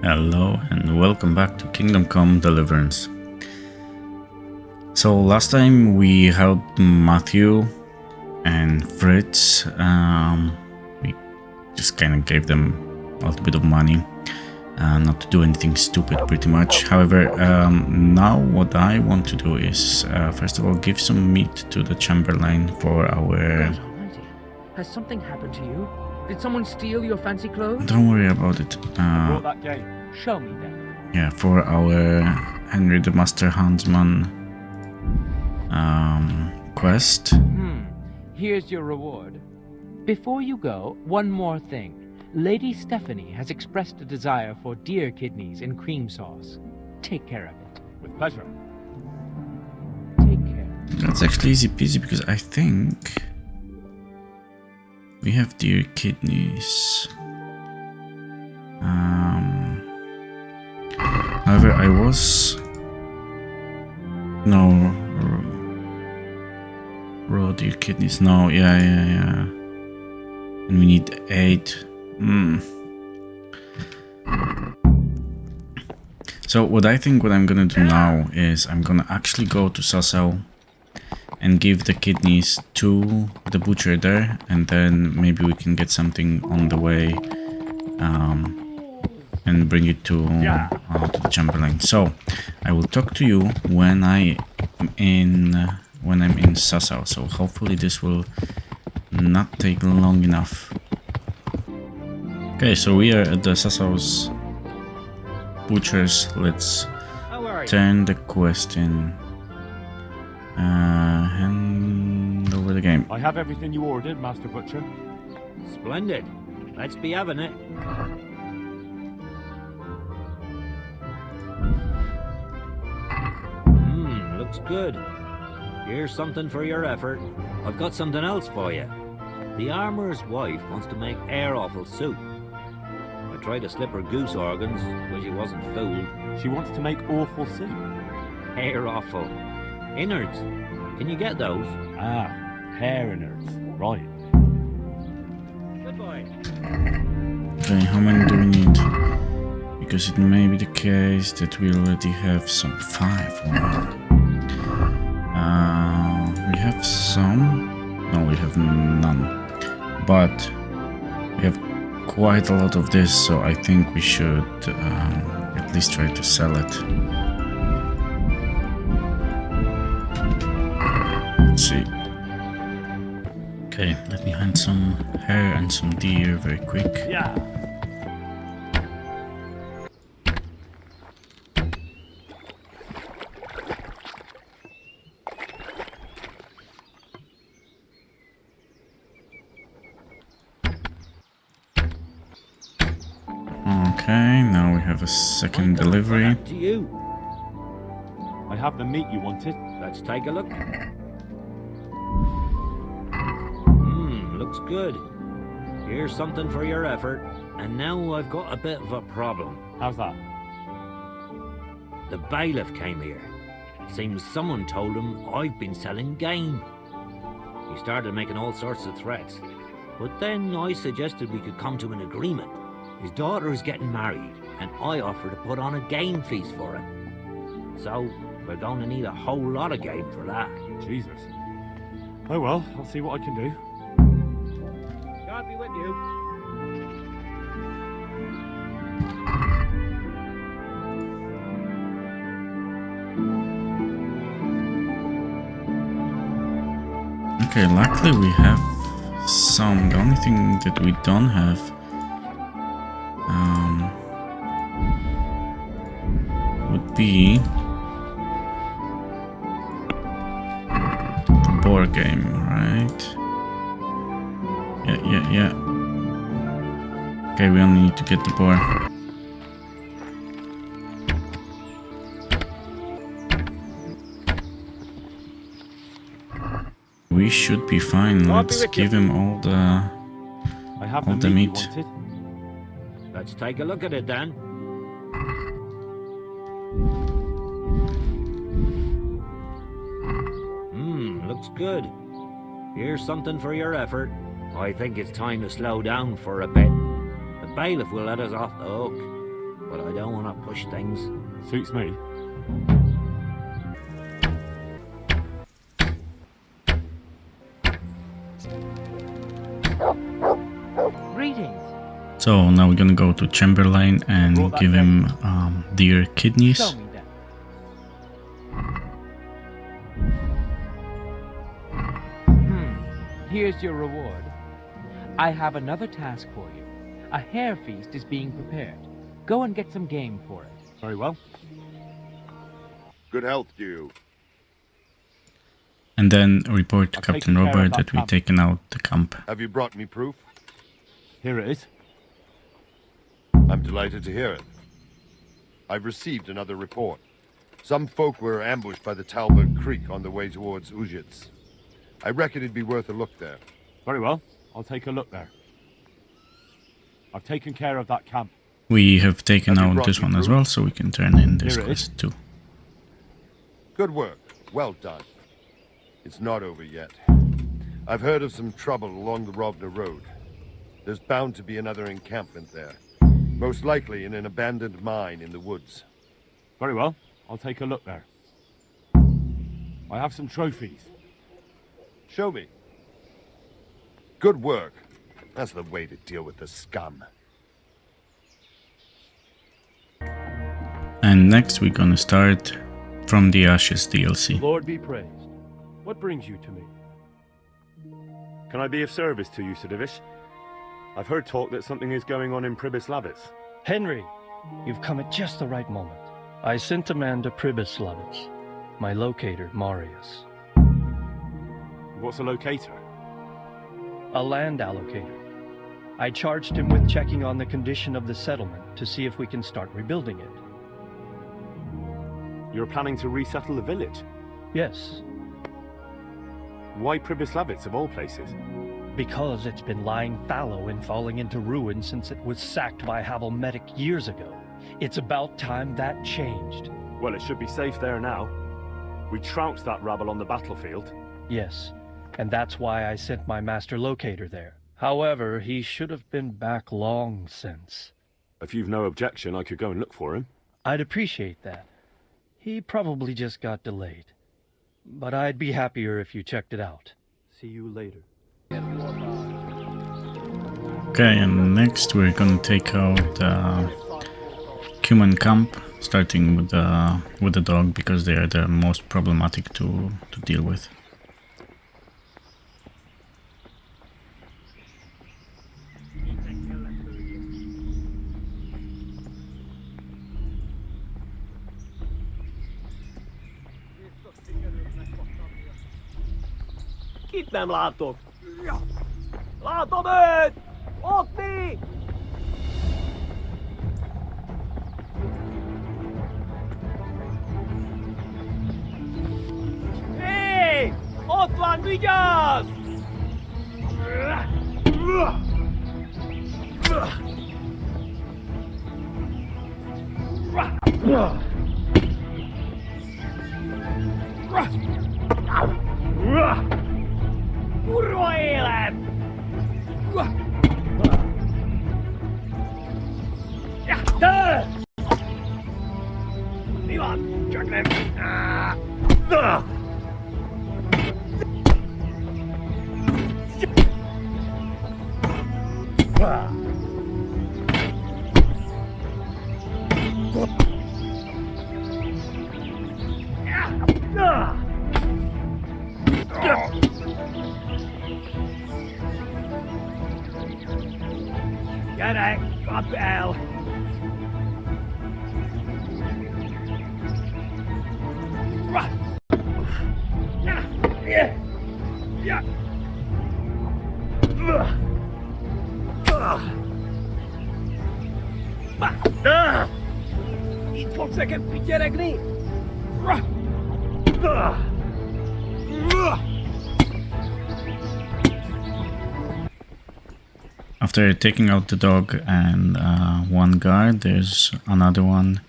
Hello and welcome back to Kingdom Come Deliverance. So last time we helped Matthew and Fritz. We just kind of gave them a little bit of money, not to do anything stupid pretty much. However, now what I want to do is first of all give some meat to the Chamberlain for our... God almighty. Has something happened to you? Did someone steal your fancy clothes? Don't worry about it. Brought that game. Show me then. Yeah, for our Henry the Master Huntsman quest. Here's your reward. Before you go, one more thing. Lady Stephanie has expressed a desire for deer kidneys in cream sauce. Take care of it. With pleasure. Take care. That's actually easy peasy because I think we have deer kidneys. However, I was... No. Raw deer kidneys. No, yeah. And we need 8. So what I'm gonna do now is I'm gonna actually go to Sasau and give the kidneys to the butcher there, and then maybe we can get something on the way and bring it to the Chamberlain. So I will talk to you when I'm in Sasau. So hopefully this will not take long enough. Okay, so we are at the Sasau's butchers. Let's turn the quest in. Hand over the game. I have everything you ordered, Master Butcher. Splendid. Let's be having it. Looks good. Here's something for your effort. I've got something else for you. The armourer's wife wants to make air offal soup. I tried to slip her goose organs, but she wasn't fooled. She wants to make awful soup. Air offal. Innards. Can you get those? Ah, hair innards. Right. Goodbye. Okay, how many do we need? Because it may be the case that we already have some 5. Wow. We have some. No, we have none. But we have quite a lot of this, so I think we should at least try to sell it. Let's see. Okay, let me hunt some hare and some deer very quick. Yeah. Okay, now we have a second delivery. To you. I have the meat you wanted. Let's take a look. Looks good. Here's something for your effort. And now I've got a bit of a problem. How's that? The bailiff came here. Seems someone told him I've been selling game. He started making all sorts of threats. But then I suggested we could come to an agreement. His daughter is getting married, and I offered to put on a game feast for him. So, we're going to need a whole lot of game for that. Jesus. Oh well, I'll see what I can do. God be with you. Okay, luckily we have some. The only thing that we don't have would be the board game, right? Yeah. Okay, we only need to get the board. We should be fine. Let's give him all the I have all the the meat meat. you wanted. Let's take a look at it then. Looks good. Here's something for your effort. I think it's time to slow down for a bit. The bailiff will let us off the hook, but I push things. Suits me. Greetings. So now we're gonna go to Chamberlain and give him deer kidneys. Show me that. Here's your reward. I have another task for you. A hare feast is being prepared. Go and get some game for it. Very well. Good health to you. And then report to I've Captain taken care of Robert that that we've camp. taken out the camp. Have you brought me proof? Here it is. I'm delighted to hear it. I've received another report. Some folk were ambushed by the Talbot Creek on the way towards Ujits. I reckon it'd be worth a look there. Very well. I'll take a look there. I've taken care of that camp. We have taken Have you out brought this me one as proof? well, so we can turn in this Here it is. quest too. Good work. Well done. It's not over yet. I've heard of some trouble along the Rovna Road. There's bound to be another encampment there. Most likely in an abandoned mine in the woods. Very well. I'll take a look there. I have some trophies. Show me. Good work. That's the way to deal with the scum. And next we're gonna start From the Ashes DLC. Lord be praised. What brings you to me? Can I be of service to you, Sir Divish? I've heard talk that something is going on in Pribyslavitz. Henry, you've come at just the right moment. I sent a man to Pribyslavitz, my locator, Marius. What's a locator? A land allocator. I charged him with checking on the condition of the settlement to see if we can start rebuilding it. You're planning to resettle the village? Yes, Why Pribyslavitz of all places? because it's been lying fallow and falling into ruin since it was sacked by Havelmetic years ago. It's about time that changed. Well, it should be safe there now. We trounced that rabble on the battlefield. Yes, and that's why I sent my master locator there. However, he should have been back long since. If you've no objection, I could go and look for him. I'd appreciate that. He probably just got delayed. But I'd be happier if you checked it out. See you later. Okay, and next we're gonna take out Cuman Camp, starting with the dog because they are the most problematic to deal with. Kiittää laatu. Laatomet! Otti! Hei! Otlan vigyázz! Kurva élet! Tää! Mi van? Csak nem... Gyere, kapd el! Itt fogsz nekem pityeregni? After taking out the dog and one guard, there's another one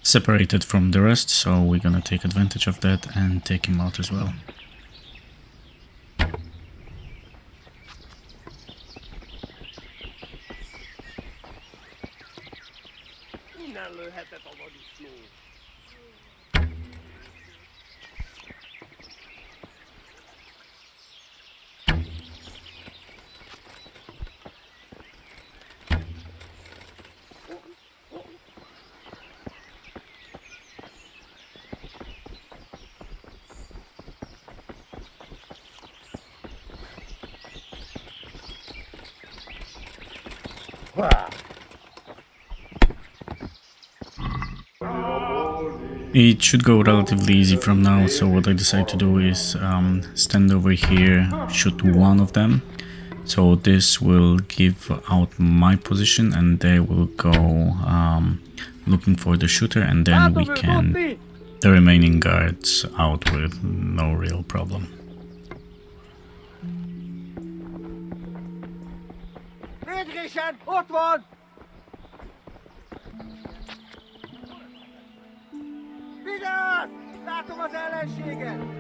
separated from the rest, so we're gonna take advantage of that and take him out as well. Innen lőhetett a vadisznó. It should go relatively easy from now, so what I decide to do is stand over here, shoot one of them. So this will give out my position and they will go looking for the shooter, and then we can the remaining guards out with no real problem. Friedrichen, ott van! Vigyázz! Látom az ellenséget!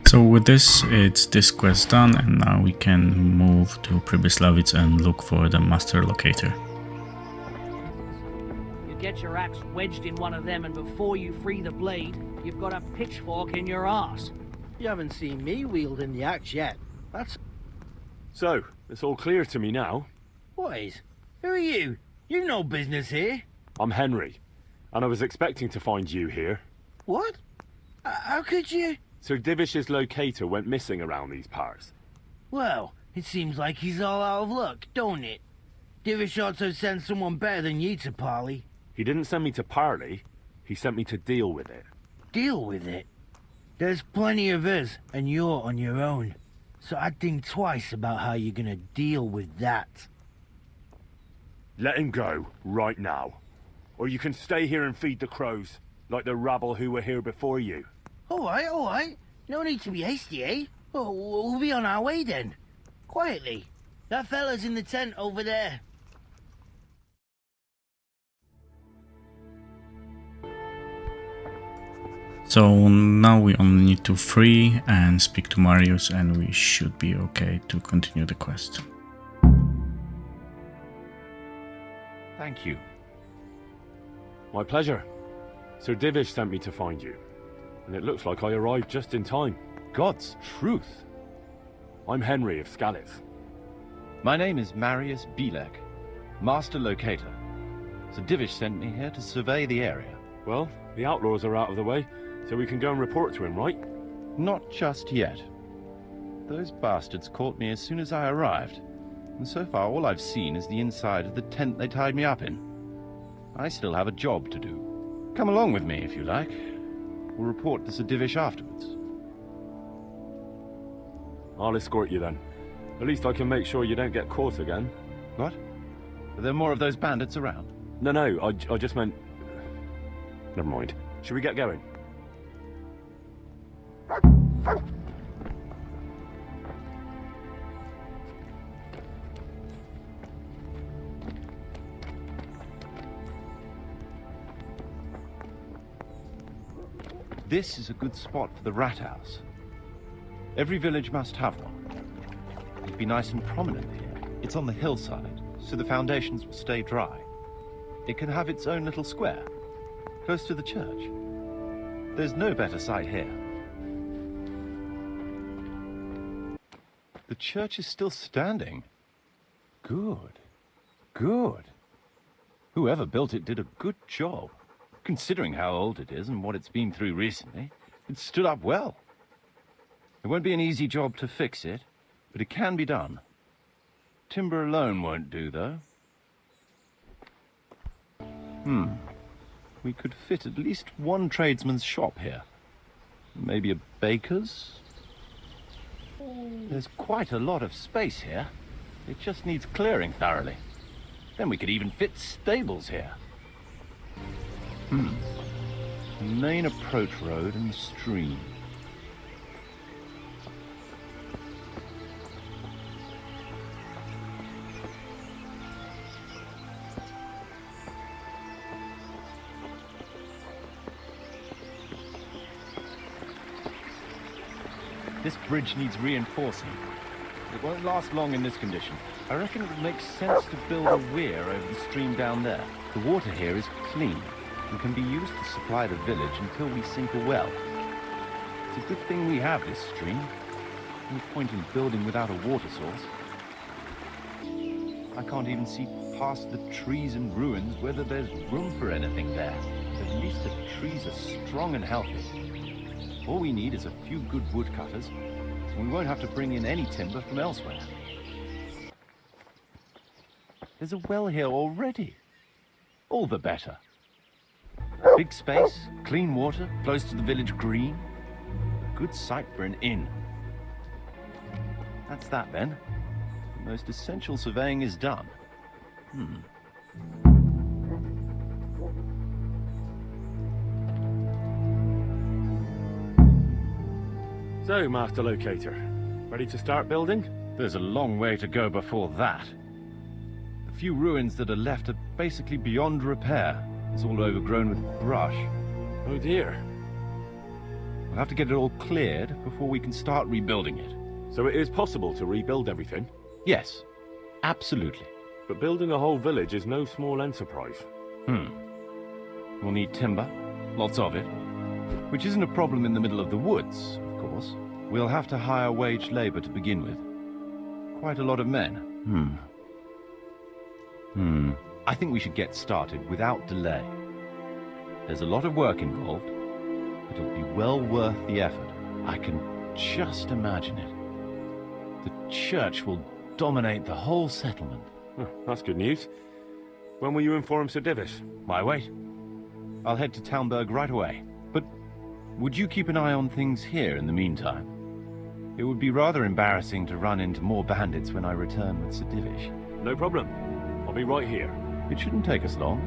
So with this, it's this quest done, and now we can move to Pribyslavitz and look for the master locator. You get your axe wedged in one of them, and before you free the blade, you've got a pitchfork in your arse. You haven't seen me wielding the axe yet. That's... So, it's all clear to me now. Boys, who are you? You've no business here. I'm Henry, and I was expecting to find you here. What? How could you? Sir Divish's locator went missing around these parts. Well, it seems like he's all out of luck, don't it? Divish ought to send someone better than you to parley. He didn't send me to parley, he sent me to deal with it. Deal with it? There's plenty of us, and you're on your own. So I'd think twice about how you're gonna deal with that. Let him go, right now. Or you can stay here and feed the crows, like the rabble who were here before you. All right. No need to be hasty, eh? Oh, we'll be on our way then. Quietly. That fella's in the tent over there. So now we only need to free and speak to Marius, and we should be okay to continue the quest. Thank you. My pleasure. Sir Divish sent me to find you. And it looks like I arrived just in time. God's truth. I'm Henry of Skalitz. My name is Marius Bielek, Master Locator. Sir Divish sent me here to survey the area. Well, the outlaws are out of the way, so we can go and report to him, right? Not just yet. Those bastards caught me as soon as I arrived, and so far all I've seen is the inside of the tent they tied me up in. I still have a job to do. Come along with me if you like. We'll report to Sir Divish afterwards. I'll escort you then. At least I can make sure you don't get caught again. What? Are there more of those bandits around? No, I just meant... Never mind. Should we get going? This is a good spot for the rat house. Every village must have one. It'd be nice and prominent here. It's on the hillside, so the foundations will stay dry. It can have its own little square, close to the church. There's no better site here. The church is still standing. Good. Whoever built it did a good job. Considering how old it is and what it's been through recently, it stood up well. It won't be an easy job to fix it, but it can be done. Timber alone won't do, though. We could fit at least one tradesman's shop here. Maybe a baker's? There's quite a lot of space here. It just needs clearing thoroughly. Then we could even fit stables here. Main approach road and the stream. This bridge needs reinforcing. It won't last long in this condition. I reckon it would make sense to build a weir over the stream down there. The water here is clean and can be used to supply the village until we sink a well. It's a good thing we have this stream. No point in building without a water source. I can't even see past the trees and ruins whether there's room for anything there. At least the trees are strong and healthy. All we need is a few good woodcutters, and we won't have to bring in any timber from elsewhere. There's a well here already. All the better. Big space, clean water, close to the village green. A good site for an inn. That's that then. The most essential surveying is done. So, Master Locator, ready to start building? There's a long way to go before that. The few ruins that are left are basically beyond repair. It's all overgrown with brush. Oh dear. We'll have to get it all cleared before we can start rebuilding it. So it is possible to rebuild everything? Yes, absolutely. But building a whole village is no small enterprise. We'll need timber, lots of it, which isn't a problem in the middle of the woods, of course. We'll have to hire wage labor to begin with. Quite a lot of men. I think we should get started without delay. There's a lot of work involved, but it'll be well worth the effort. I can just imagine it. The church will dominate the whole settlement. That's good news. When will you inform Sir Divis? My wait. I'll head to Townburg right away. But would you keep an eye on things here in the meantime? It would be rather embarrassing to run into more bandits when I return with Sir Divish. No problem. I'll be right here. It shouldn't take us long.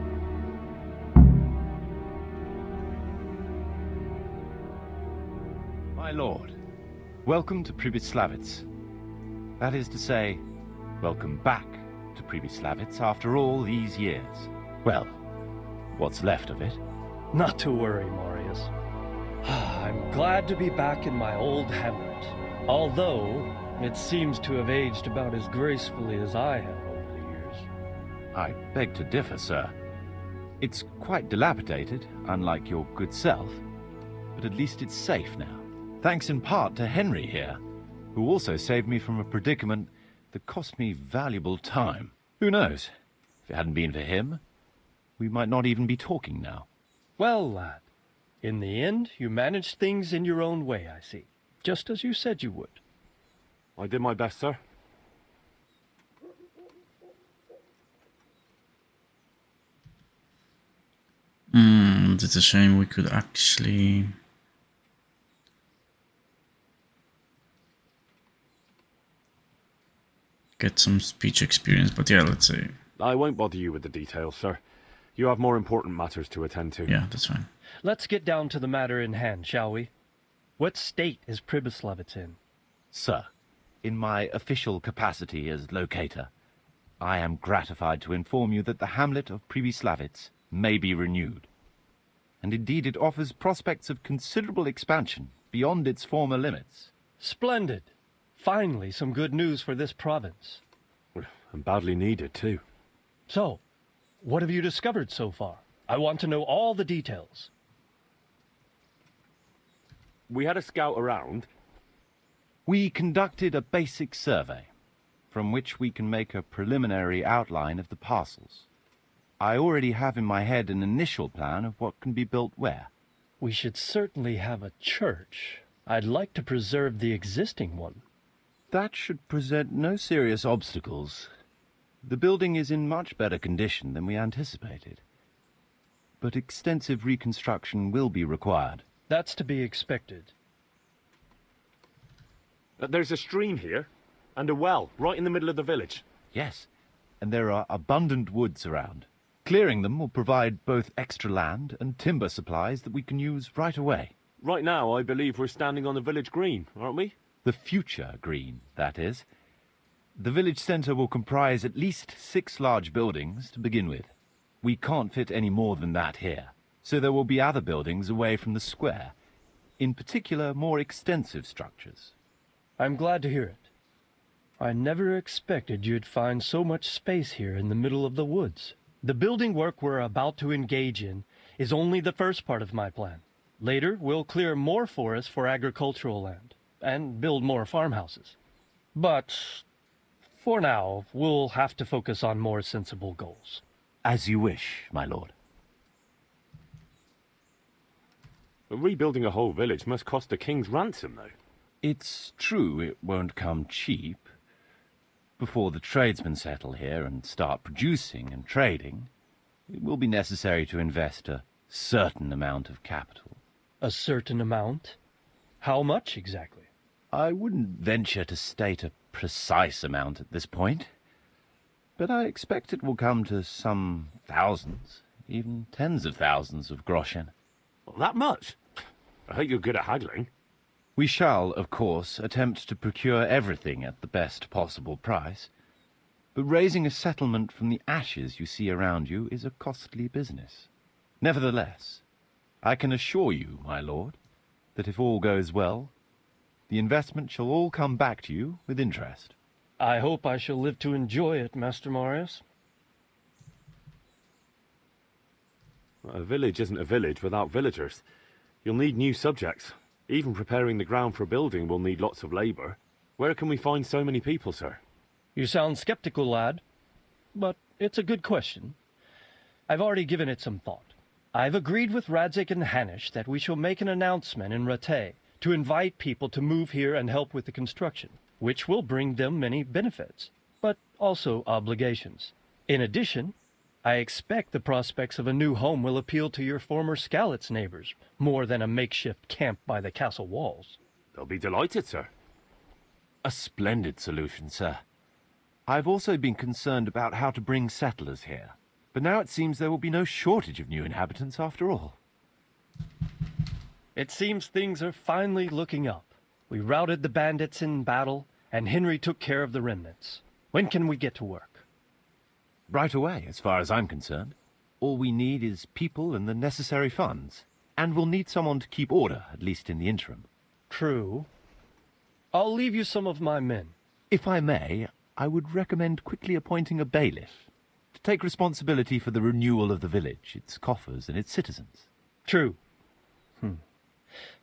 My lord, welcome to Pribyslavitz. That is to say, welcome back to Pribyslavitz after all these years. Well, what's left of it. Not to worry, Marius. I'm glad to be back in my old hamlet. Although, it seems to have aged about as gracefully as I have over the years. I beg to differ, sir. It's quite dilapidated, unlike your good self, but at least it's safe now. Thanks in part to Henry here, who also saved me from a predicament that cost me valuable time. Who knows? If it hadn't been for him, we might not even be talking now. Well, lad, in the end, you managed things in your own way, I see. Just as you said you would. I did my best, sir. It's a shame we could actually get some speech experience, but yeah, let's say. I won't bother you with the details, sir. You have more important matters to attend to. Yeah, that's fine. Let's get down to the matter in hand, shall we? What state is Pribyslavitz in? Sir, in my official capacity as locator, I am gratified to inform you that the hamlet of Pribyslavitz may be renewed. And indeed it offers prospects of considerable expansion beyond its former limits. Splendid. Finally, some good news for this province. And badly needed, too. So, what have you discovered so far? I want to know all the details. We had a scout around. We conducted a basic survey, from which we can make a preliminary outline of the parcels. I already have in my head an initial plan of what can be built where. We should certainly have a church. I'd like to preserve the existing one. That should present no serious obstacles. The building is in much better condition than we anticipated. But extensive reconstruction will be required. That's to be expected. There's a stream here. And a well, right in the middle of the village. Yes, and there are abundant woods around. Clearing them will provide both extra land and timber supplies that we can use right away. Right now, I believe we're standing on the village green, aren't we? The future green, that is. The village centre will comprise at least 6 large buildings to begin with. We can't fit any more than that here, so there will be other buildings away from the square. In particular, more extensive structures. I'm glad to hear it. I never expected you'd find so much space here in the middle of the woods. The building work we're about to engage in is only the first part of my plan. Later, we'll clear more forest for agricultural land and build more farmhouses. But for now, we'll have to focus on more sensible goals. As you wish, my lord. Rebuilding a whole village must cost a king's ransom, though. It's true it won't come cheap. Before the tradesmen settle here and start producing and trading, it will be necessary to invest a certain amount of capital. A certain amount? How much exactly? I wouldn't venture to state a precise amount at this point, but I expect it will come to some thousands, even tens of thousands of groschen. Well, that much? I hope you're good at haggling. We shall, of course, attempt to procure everything at the best possible price, but raising a settlement from the ashes you see around you is a costly business. Nevertheless, I can assure you, my lord, that if all goes well, the investment shall all come back to you with interest. I hope I shall live to enjoy it, Master Marius. A village isn't a village without villagers. You'll need new subjects. Even preparing the ground for a building will need lots of labour. Where can we find so many people, sir? You sound skeptical, lad, but it's a good question. I've already given it some thought. I've agreed with Radzik and Hanish that we shall make an announcement in Rattay to invite people to move here and help with the construction, which will bring them many benefits, but also obligations. In addition, I expect the prospects of a new home will appeal to your former Skalitz neighbors more than a makeshift camp by the castle walls. They'll be delighted, sir. A splendid solution, sir. I've also been concerned about how to bring settlers here, but now it seems there will be no shortage of new inhabitants after all. It seems things are finally looking up. We routed the bandits in battle, and Henry took care of the remnants. When can we get to work? Right away, as far as I'm concerned. All we need is people and the necessary funds. And we'll need someone to keep order, at least in the interim. True. I'll leave you some of my men. If I may, I would recommend quickly appointing a bailiff to take responsibility for the renewal of the village, its coffers and its citizens. True.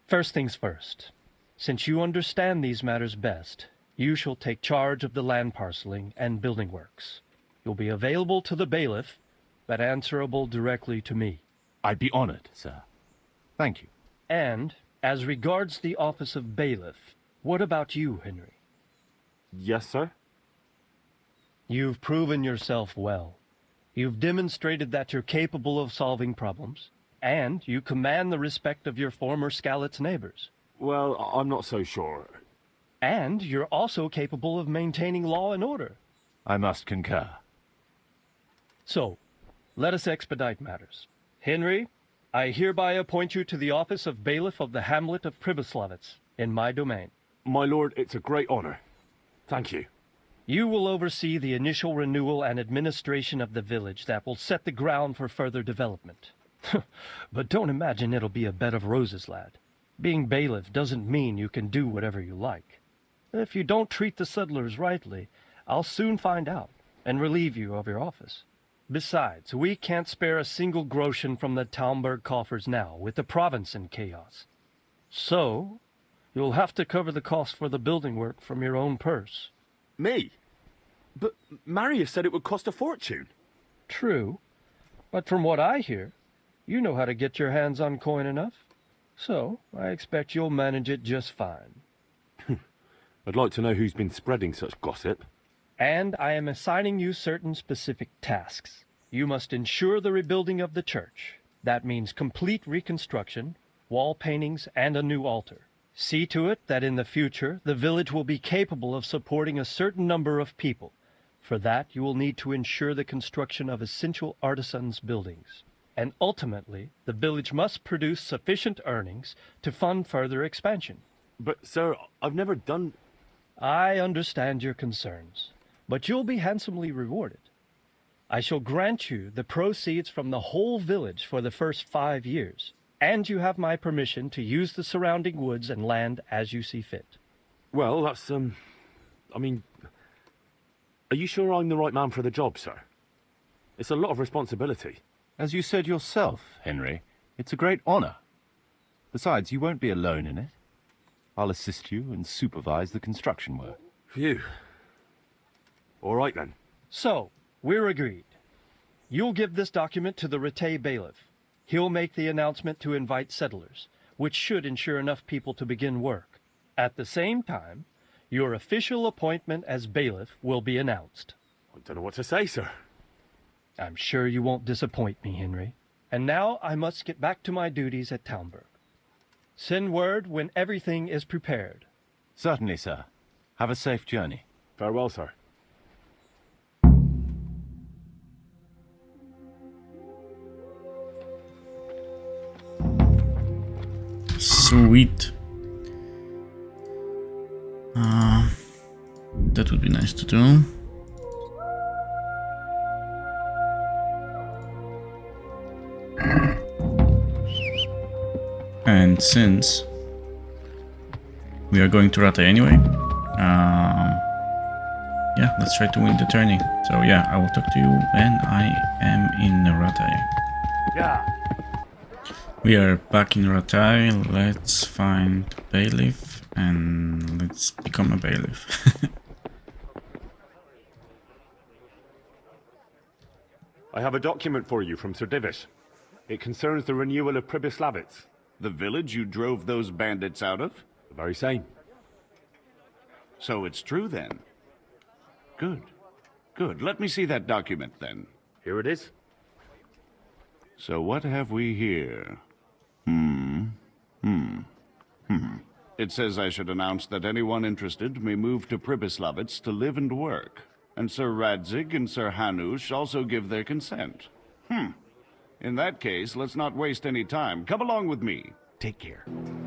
First things first. Since you understand these matters best, you shall take charge of the land parceling and building works. You'll be available to the bailiff, but answerable directly to me. I'd be honored, sir. Thank you. And, as regards the office of bailiff, what about you, Henry? Yes, sir? You've proven yourself well. You've demonstrated that you're capable of solving problems, and you command the respect of your former Skalitz neighbors. Well, I'm not so sure. And you're also capable of maintaining law and order. I must concur. So, let us expedite matters. Henry, I hereby appoint you to the office of bailiff of the hamlet of Pribyslavitz, in my domain. My lord, it's a great honor. Thank you. You will oversee the initial renewal and administration of the village that will set the ground for further development. But don't imagine it'll be a bed of roses, lad. Being bailiff doesn't mean you can do whatever you like. If you don't treat the settlers rightly, I'll soon find out and relieve you of your office. Besides, we can't spare a single groschen from the Talmberg coffers now, with the province in chaos. So, you'll have to cover the cost for the building work from your own purse. Me? But Marius said it would cost a fortune. True, but from what I hear, you know how to get your hands on coin enough. So, I expect you'll manage it just fine. I'd like to know who's been spreading such gossip. And I am assigning you certain specific tasks. You must ensure the rebuilding of the church. That means complete reconstruction, wall paintings, and a new altar. See to it that in the future the village will be capable of supporting a certain number of people. For that, you will need to ensure the construction of essential artisans' buildings. And ultimately, the village must produce sufficient earnings to fund further expansion. But, sir, I've never done... I understand your concerns, but you'll be handsomely rewarded. I shall grant you the proceeds from the whole village for the first 5 years, and you have my permission to use the surrounding woods and land as you see fit. Well, that's, I mean... Are you sure I'm the right man for the job, sir? It's a lot of responsibility. As you said yourself, Henry, it's a great honor. Besides, you won't be alone in it. I'll assist you and supervise the construction work. Phew. All right, then. So, we're agreed. You'll give this document to the Rattay bailiff. He'll make the announcement to invite settlers, which should ensure enough people to begin work. At the same time, your official appointment as bailiff will be announced. I don't know what to say, sir. I'm sure you won't disappoint me, Henry. And now I must get back to my duties at Talmberg. Send word when everything is prepared. Certainly, sir. Have a safe journey. Farewell, sir. Sweet. That would be nice to do. And since we are going to Rattay anyway, yeah, let's try to win the tourney. So yeah, I will talk to you when I am in Rattay. Yeah. We are back in Rattay. Let's find bailiff and let's become a bailiff. I have a document for you from Sir Divish. It concerns the renewal of Pribyslavitz. The village you drove those bandits out of? The very same. So it's true then. Good. Good. Let me see that document then. Here it is. So what have we here? It says I should announce that anyone interested may move to Pribyslavitz to live and work. And Sir Radzig and Sir Hanush also give their consent. In that case, let's not waste any time. Come along with me. Take care.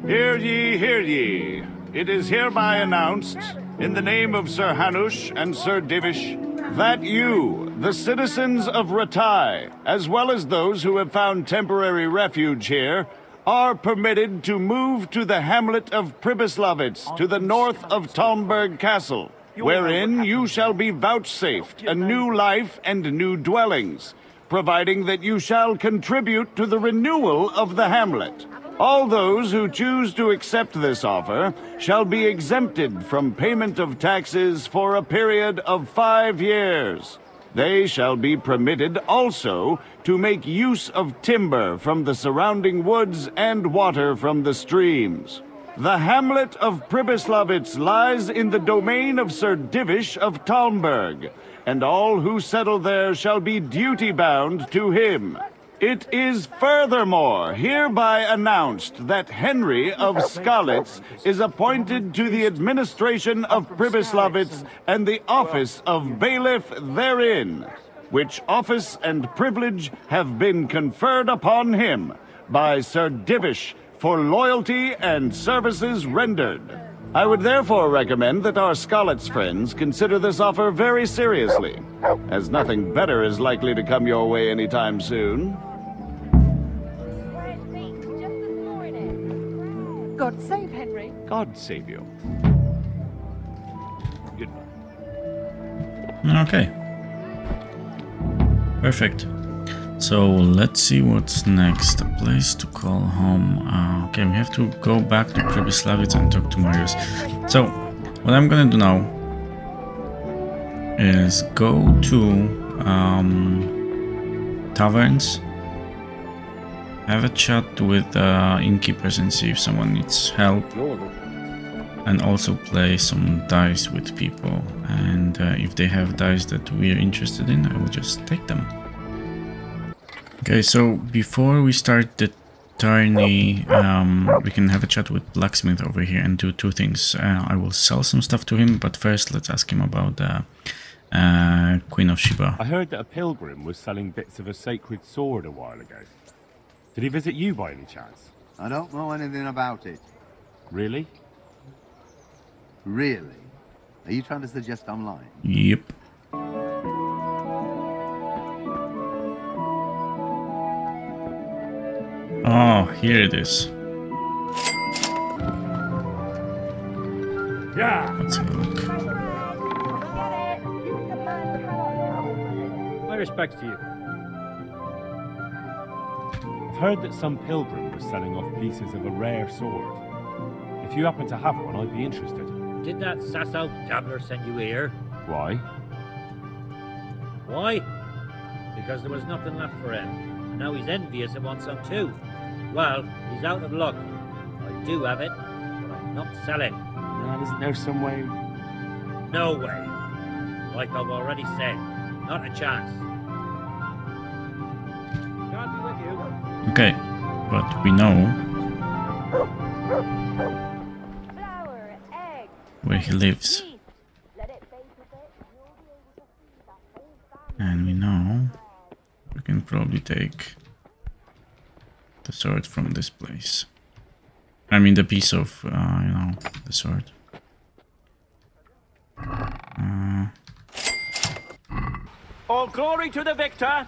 Hear ye, hear ye. It is hereby announced, in the name of Sir Hanush and Sir Divish, that you, the citizens of Rattay, as well as those who have found temporary refuge here, are permitted to move to the hamlet of Pribyslavitz, to the north of Talmberg Castle, wherein you shall be vouchsafed a new life and new dwellings, providing that you shall contribute to the renewal of the hamlet. All those who choose to accept this offer shall be exempted from payment of taxes for a period of 5 years. They shall be permitted also to make use of timber from the surrounding woods and water from the streams. The hamlet of Pribyslavitz lies in the domain of Sir Divish of Talmberg, and all who settle there shall be duty-bound to him. It is furthermore hereby announced that Henry of Skalitz is appointed to the administration of Pribyslavitz and the office of bailiff therein, which office and privilege have been conferred upon him by Sir Divish for loyalty and services rendered. I would therefore recommend that our Skalitz friends consider this offer very seriously, as nothing better is likely to come your way anytime soon. God save Henry. God save you. Goodbye. Okay. Perfect. So let's see what's next. A place to call home. Okay, we have to go back to Pribyslavitz and talk to Marius. So what I'm gonna do now is go to taverns, have a chat with innkeepers and see if someone needs help, and also play some dice with people. And if they have dice that we're interested in, I will just take them. Okay, so before we start the attorney, we can have a chat with blacksmith over here and do two things. I will sell some stuff to him, but first let's ask him about the Queen of Sheba. I heard that a pilgrim was selling bits of a sacred sword a while ago. Did he visit you by any chance? I don't know anything about it. Really? Really? Are you trying to suggest I'm lying? Yep. Oh, here it is. Yeah. Let's have a look. My respects to you. I've heard that some pilgrim was selling off pieces of a rare sword. If you happen to have one, I'd be interested. Did that sasso dabbler send you here? Why? Why? Because there was nothing left for him. Now he's envious and wants some too. Well, he's out of luck. I do have it, but I'm not selling. Man, isn't there some way? No way. Like I've already said, not a chance. Can't be with you. Okay, but we know Flour, egg, where he lives. yeast. Let it bake a bit, and you'll be able to feed that whole family. And we know we can probably take the sword from this place. I mean the piece of, you know, the sword. All glory to the victor,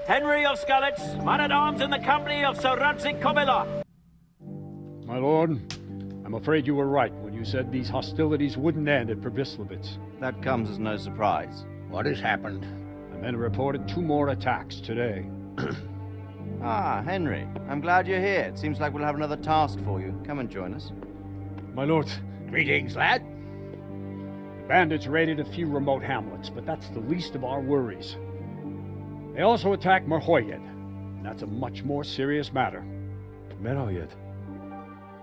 Henry of Skalitz, man-at-arms in the company of Sir Radzik Kovila. My lord, I'm afraid you were right when you said these hostilities wouldn't end at Pribyslavitz. That comes as no surprise. What has happened? The men reported 2 more attacks today. Ah, Henry. I'm glad you're here. It seems like we'll have another task for you. Come and join us. My lord. Greetings, lad. The bandits raided a few remote hamlets, but that's the least of our worries. They also attacked Merhoyed, and that's a much more serious matter. Merhoyed?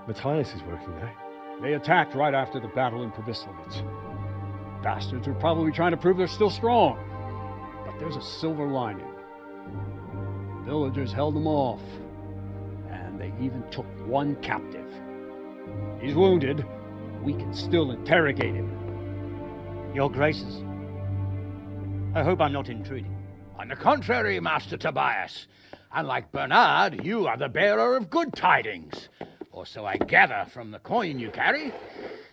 Matthias is working there. They attacked right after the battle in Pribyslavitz. Bastards are probably trying to prove they're still strong. But there's a silver lining. Villagers held them off, and they even took one captive. He's wounded. We can still interrogate him. Your Graces, I hope I'm not intruding. On the contrary, Master Tobias. Unlike Bernard, you are the bearer of good tidings. Or so I gather from the coin you carry.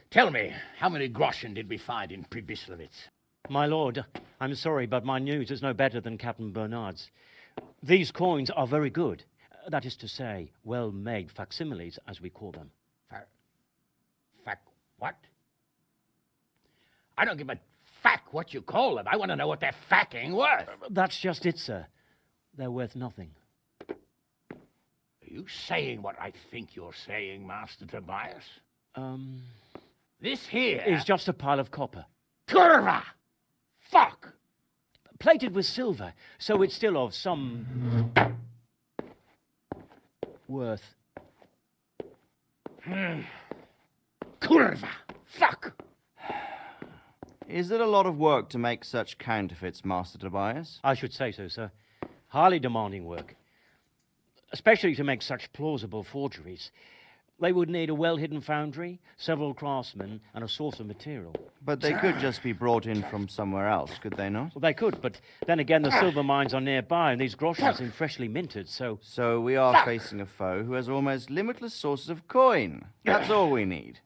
Tell me, how many groschen did we find in Pribyslavitz? My lord, I'm sorry, but my news is no better than Captain Bernard's. These coins are very good. That is to say, well-made facsimiles, as we call them. What? I don't give a what you call them. I want to know what they're facking worth. That's just it, sir. They're worth nothing. Are you saying what I think you're saying, Master Tobias? This here is just a pile of copper. Kurva! Fuck! Plated with silver, so it's still of some worth. Kurva! Fuck! Is it a lot of work to make such counterfeits, Master Tobias? I should say so, sir. Highly demanding work. Especially to make such plausible forgeries. They would need a well-hidden foundry, several craftsmen, and a source of material. But they could just be brought in from somewhere else, could they not? Well, they could, but then again, the silver mines are nearby, and these groschen seem freshly minted, so... So we are facing a foe who has almost limitless sources of coin. That's all we need.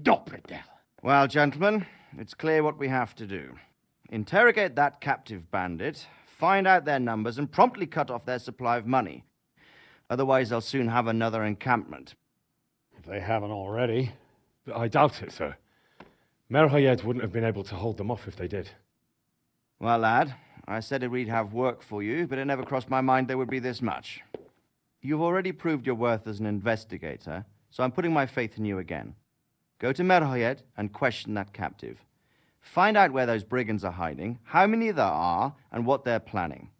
Doppelder. Well, gentlemen, it's clear what we have to do. Interrogate that captive bandit, find out their numbers, and promptly cut off their supply of money. Otherwise, they'll soon have another encampment. If they haven't already. I doubt it, sir. Merhoyed wouldn't have been able to hold them off if they did. Well, lad, I said we'd have work for you, but it never crossed my mind there would be this much. You've already proved your worth as an investigator, so I'm putting my faith in you again. Go to Merhoyed and question that captive. Find out where those brigands are hiding, how many there are, and what they're planning.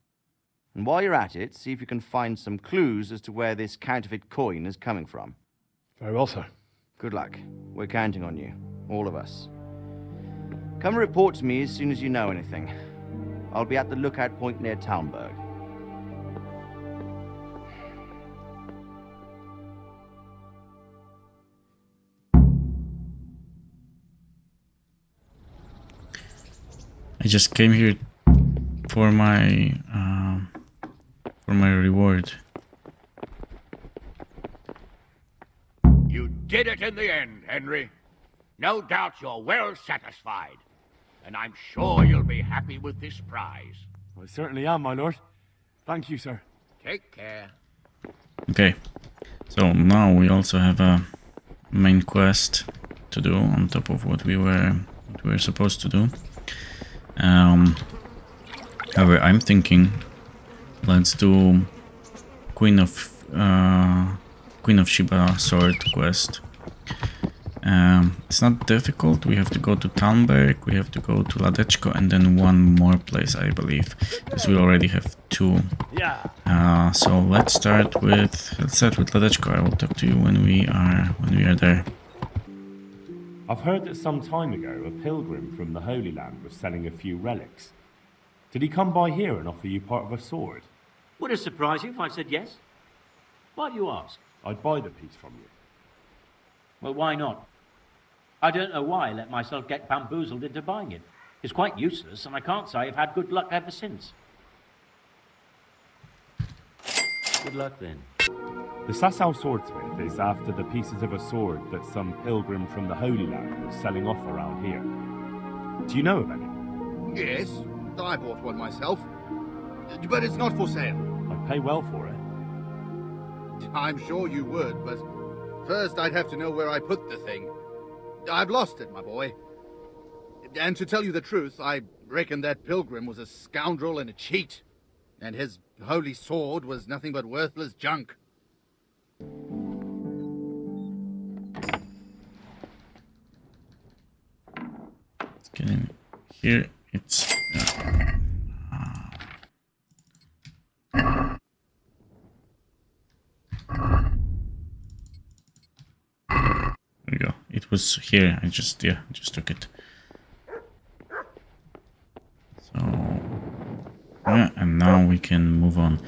And while you're at it, see if you can find some clues as to where this counterfeit coin is coming from. Very well, sir. Good luck. We're counting on you, all of us. Come report to me as soon as you know anything. I'll be at the lookout point near Talmberg. just came here for my reward. You did it in the end, Henry. No doubt you're well satisfied. And I'm sure you'll be happy with this prize. I certainly am, my lord. Thank you, sir. Take care. Okay, so now we also have a main quest to do on top of what we were supposed to do. However, I'm thinking let's do Queen of Sheba sword quest. It's not difficult. We have to go to Talmberg, we have to go to Ladeczko, and then one more place, I believe, because we already have 2. So let's start with Ladeczko. I will talk to you when we are there. I've heard that some time ago a pilgrim from the Holy Land was selling a few relics. Did he come by here and offer you part of a sword? Would it surprise you if I said yes? Why do you ask? I'd buy the piece from you. Well, why not? I don't know why I let myself get bamboozled into buying it. It's quite useless, and I can't say I've had good luck ever since. Good luck, then. The Sasau swordsmith is after the pieces of a sword that some pilgrim from the Holy Land was selling off around here. Do you know of any? Yes, I bought one myself. But it's not for sale. I'd pay well for it. I'm sure you would, but first I'd have to know where I put the thing. I've lost it, my boy. And to tell you the truth, I reckon that pilgrim was a scoundrel and a cheat. And his holy sword was nothing but worthless junk. Let's get in here. It's... There we go. It was here. I just took it. So yeah, and now we can move on.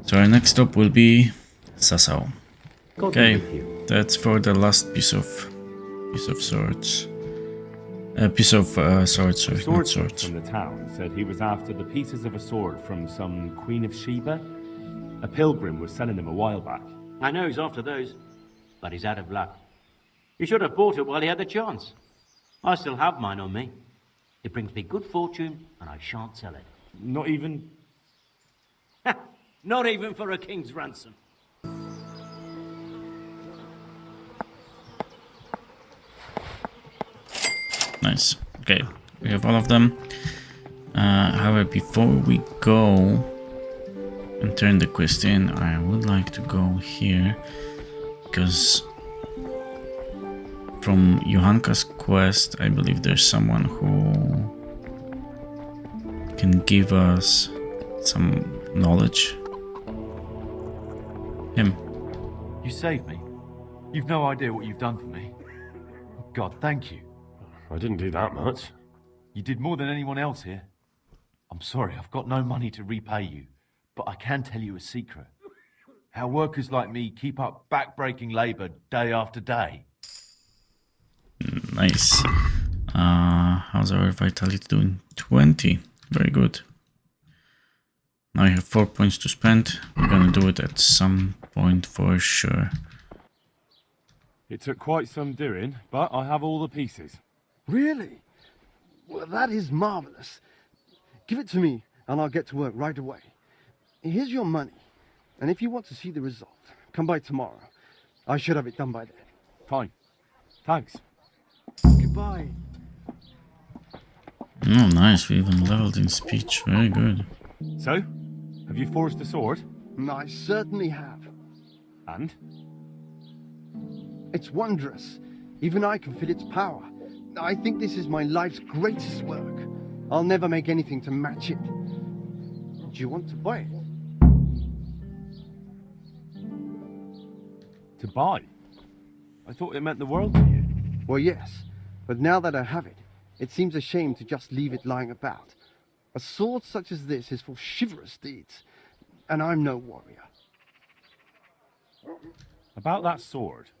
So our next stop will be Sasau. Okay, that's for the last piece of swords. Swords, sorry, not swords. From the town said he was after the pieces of a sword from some Queen of Sheba. A pilgrim was selling them a while back. I know he's after those, but he's out of luck. He should have bought it while he had the chance. I still have mine on me. It brings me good fortune, and I shan't sell it. Not even... Not even for a king's ransom. Nice. Okay, we have all of them. However, before we go and turn the quest in, I would like to go here, because from Johanka's quest, I believe there's someone who can give us some knowledge. Him. You saved me. You've no idea what you've done for me. God, thank you. I didn't do that much. You did more than anyone else here. I'm sorry, I've got no money to repay you, but I can tell you a secret. How workers like me keep up back-breaking labor day after day. Nice. How's our vitality doing? 20. Very good. Now I have 4 points to spend. We're gonna do it at some point for sure. It took quite some doing, but I have all the pieces. Really? Well, that is marvelous. Give it to me, and I'll get to work right away. Here's your money, and if you want to see the result, come by tomorrow. I should have it done by then. Fine. Thanks. Goodbye. Oh, nice. We even leveled in speech. Very good. So, have you forged the sword? I certainly have. And? It's wondrous. Even I can feel its power. I think this is my life's greatest work. I'll never make anything to match it. Do you want to buy it? To buy? I thought it meant the world to you. Well, yes. But now that I have it, it seems a shame to just leave it lying about. A sword such as this is for chivalrous deeds, and I'm no warrior. About that sword.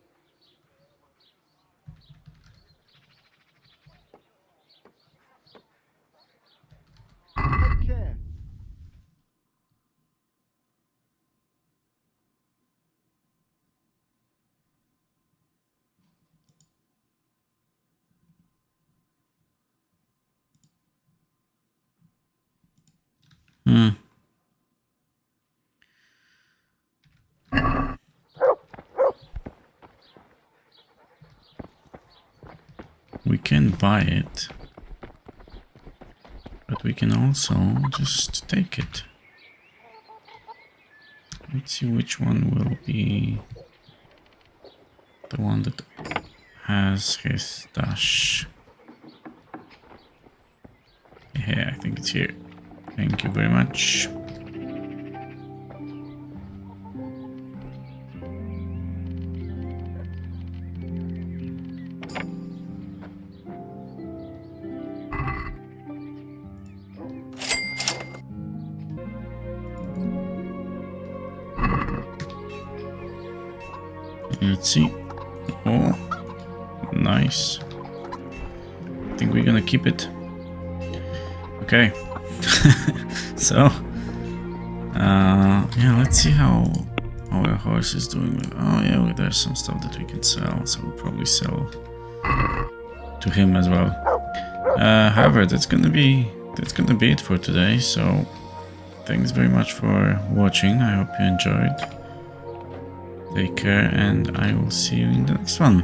We can buy it, but we can also just take it. Let's see which one will be the one that has his dash. Yeah, I think it's here. Thank you very much. Let's see. Oh, nice. I think we're gonna keep it. Okay. So, yeah, let's see how our horse is doing. Oh yeah, there's some stuff that we can sell, so we'll probably sell to him as well. However, that's gonna be it for today. So, thanks very much for watching. I hope you enjoyed. Take care, and I will see you in the next one.